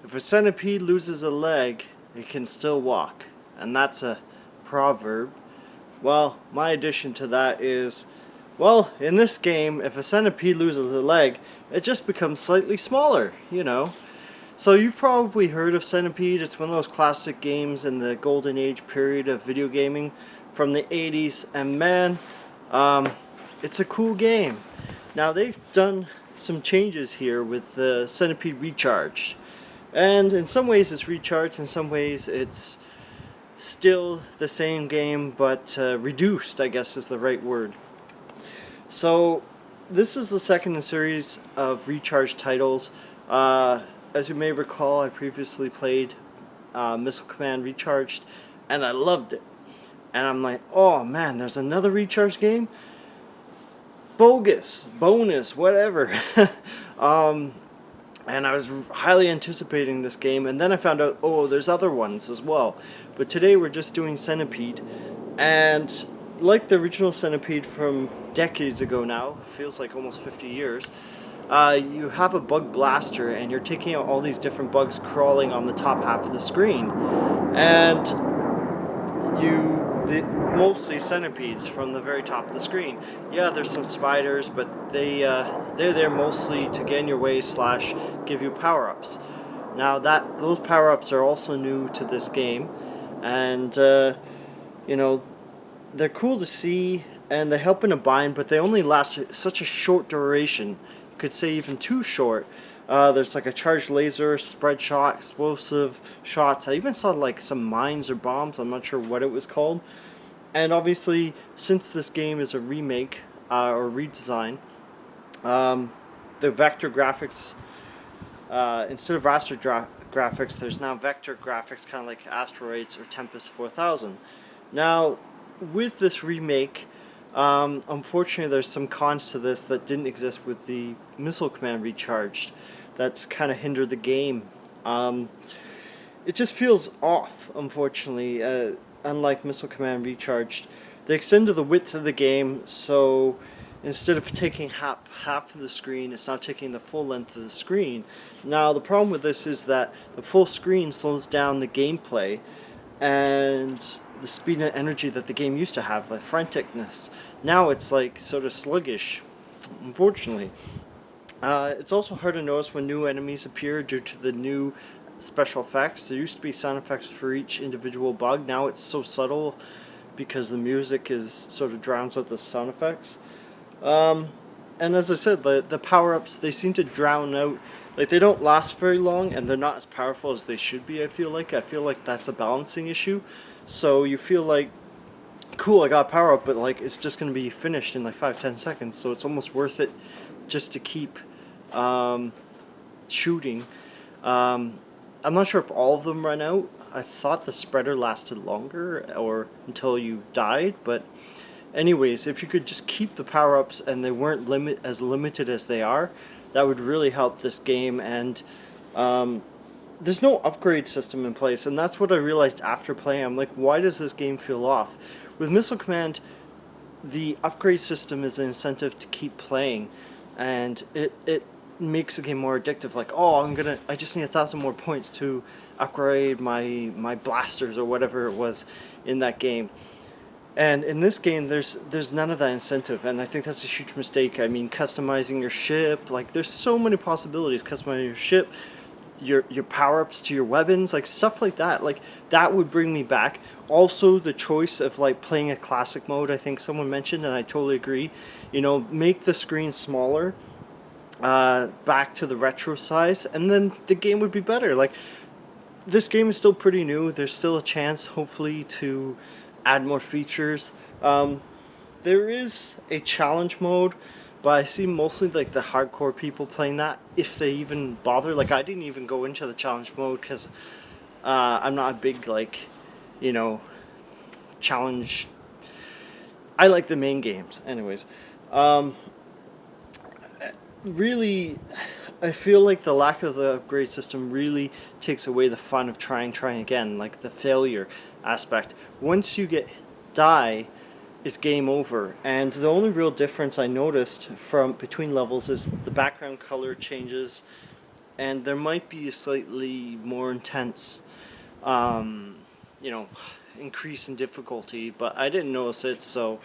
If a centipede loses a leg, it can still walk. And that's a proverb. Well, my addition to that is, well, in this game, if a centipede loses a leg, it just becomes slightly smaller, you know. So you've probably heard of Centipede. It's one of those classic games in the golden age period of video gaming from the 80s. And man, it's a cool game. Now they've done some changes here with the Centipede Recharged. And in some ways it's recharged, in some ways it's still the same game, but reduced, I guess is the right word. So this is the second in a series of recharged titles. As you may recall, I previously played Missile Command Recharged, and I loved it. And I'm like, oh man, there's another recharged game? Bogus, bonus, whatever. And I was highly anticipating this game, and then I found out, oh, there's other ones as well. But today we're just doing Centipede, and like the original Centipede from decades ago now, feels like almost 50 years, you have a bug blaster, and you're taking out all these different bugs crawling on the top half of the screen. And mostly centipedes from the very top of the screen. Yeah, there's some spiders, but they're there mostly to get in your way / give you power-ups. Now those power-ups are also new to this game, and you know, they're cool to see and they help in a bind, but they only last such a short duration. You could say even too short. There's like a charged laser, spread shot, explosive shots. I even saw like some mines or bombs. I'm not sure what it was called. And obviously, since this game is a remake or redesign, the vector graphics, instead of raster graphics, there's now vector graphics, kind of like Asteroids or Tempest 4000. Now, with this remake, unfortunately there's some cons to this that didn't exist with the Missile Command Recharged. That's kind of hindered the game. It just feels off, unfortunately. Unlike Missile Command Recharged, they extended the width of the game, so instead of taking half of the screen, it's now taking the full length of the screen. Now the problem with this is that the full screen slows down the gameplay and the speed and energy that the game used to have, like franticness. Now it's like sort of sluggish, unfortunately. It's also hard to notice when new enemies appear due to the new special effects. There used to be sound effects for each individual bug. Now it's so subtle because the music sort of drowns out the sound effects. And as I said, the power-ups, they seem to drown out. Like, they don't last very long, and they're not as powerful as they should be, I feel like. I feel like that's a balancing issue. So you feel like, cool, I got a power-up, but like it's just going to be finished in like 5-10 seconds. So it's almost worth it just to keep shooting. I'm not sure if all of them run out. I thought the spreader lasted longer, or until you died, but anyways, if you could just keep the power-ups and they weren't as limited as they are, that would really help this game. And there's no upgrade system in place, and that's what I realized after playing. I'm like, why does this game feel off? With Missile Command, the upgrade system is an incentive to keep playing, and it makes the game more addictive. Like, oh, I just need 1,000 more points to upgrade my blasters or whatever it was in that game. And in this game, there's none of that incentive, and I think that's a huge mistake. I mean, customizing your ship, like there's so many possibilities. Customizing your ship, your power-ups to your weapons, like stuff like that. Like that would bring me back. Also, the choice of like playing a classic mode, I think someone mentioned, and I totally agree. You know, make the screen smaller. Back to the retro size, and then the game would be better. Like, this game is still pretty new. There's still a chance, hopefully, to add more features. There is a challenge mode, but I see mostly like the hardcore people playing that, if they even bother. Like, I didn't even go into the challenge mode because I'm not a big, like, you know, challenge. I like the main games, anyways. Really, I feel like the lack of the upgrade system really takes away the fun of trying again, like the failure aspect. Once you die, it's game over. And the only real difference I noticed between levels is the background color changes and there might be a slightly more intense, you know, increase in difficulty, but I didn't notice it, so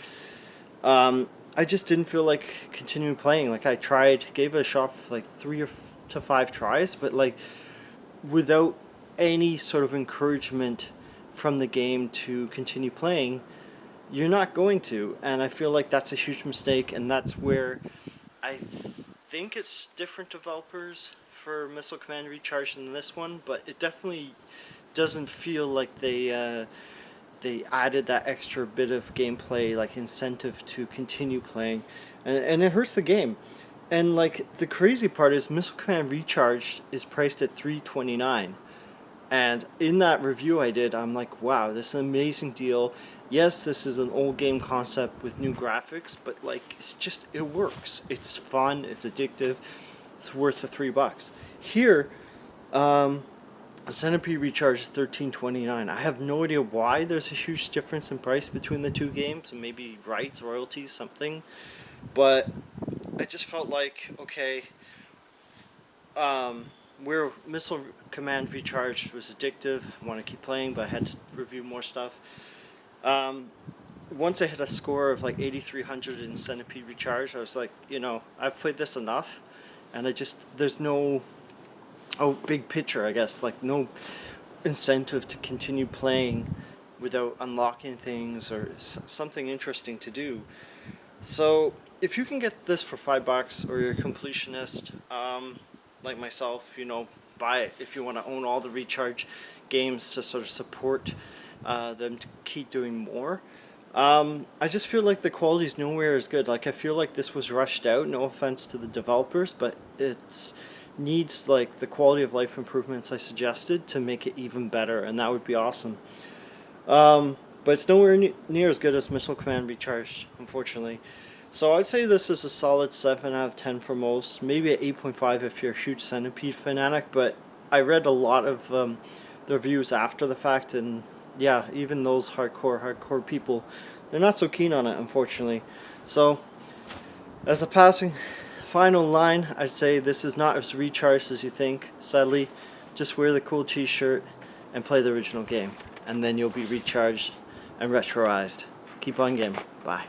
I just didn't feel like continuing playing. Like, I tried, gave it a shot for like 3 to 5 tries, but like without any sort of encouragement from the game to continue playing, you're not going to. And I feel like that's a huge mistake, and that's where I think it's different developers for Missile Command Recharge than this one, but it definitely doesn't feel like they added that extra bit of gameplay, like incentive to continue playing, and it hurts the game. And like the crazy part is Missile Command Recharged is priced at $329. And in that review I did, I'm like, wow, this is an amazing deal. Yes, this is an old game concept with new graphics, but like it works. It's fun, it's addictive, it's worth the $3. Here, Centipede Recharge is $13.29. I have no idea why there's a huge difference in price between the two games, maybe rights, royalties, something. But I just felt like, okay, where Missile Command Recharged was addictive, I want to keep playing, but I had to review more stuff. Once I hit a score of like 8,300 in Centipede Recharge, I was like, you know, I've played this enough, and there's no big picture, I guess, like no incentive to continue playing without unlocking things or something interesting to do. So if you can get this for $5, or you're a completionist, like myself, you know, buy it if you want to own all the Recharge games to sort of support them to keep doing more. I just feel like the quality is nowhere as good. Like, I feel like this was rushed out, no offense to the developers, but it's needs like the quality of life improvements I suggested to make it even better, and that would be awesome. But it's nowhere near as good as Missile Command Recharged, unfortunately. So I'd say this is a solid 7 out of 10 for most, maybe an 8.5 if you're a huge Centipede fanatic, but I read a lot of the reviews after the fact, and yeah, even those hardcore people, they're not so keen on it, unfortunately. So as a final line, I'd say this is not as recharged as you think, sadly. Just wear the cool t-shirt and play the original game, and then you'll be recharged and retroized. Keep on gaming. Bye.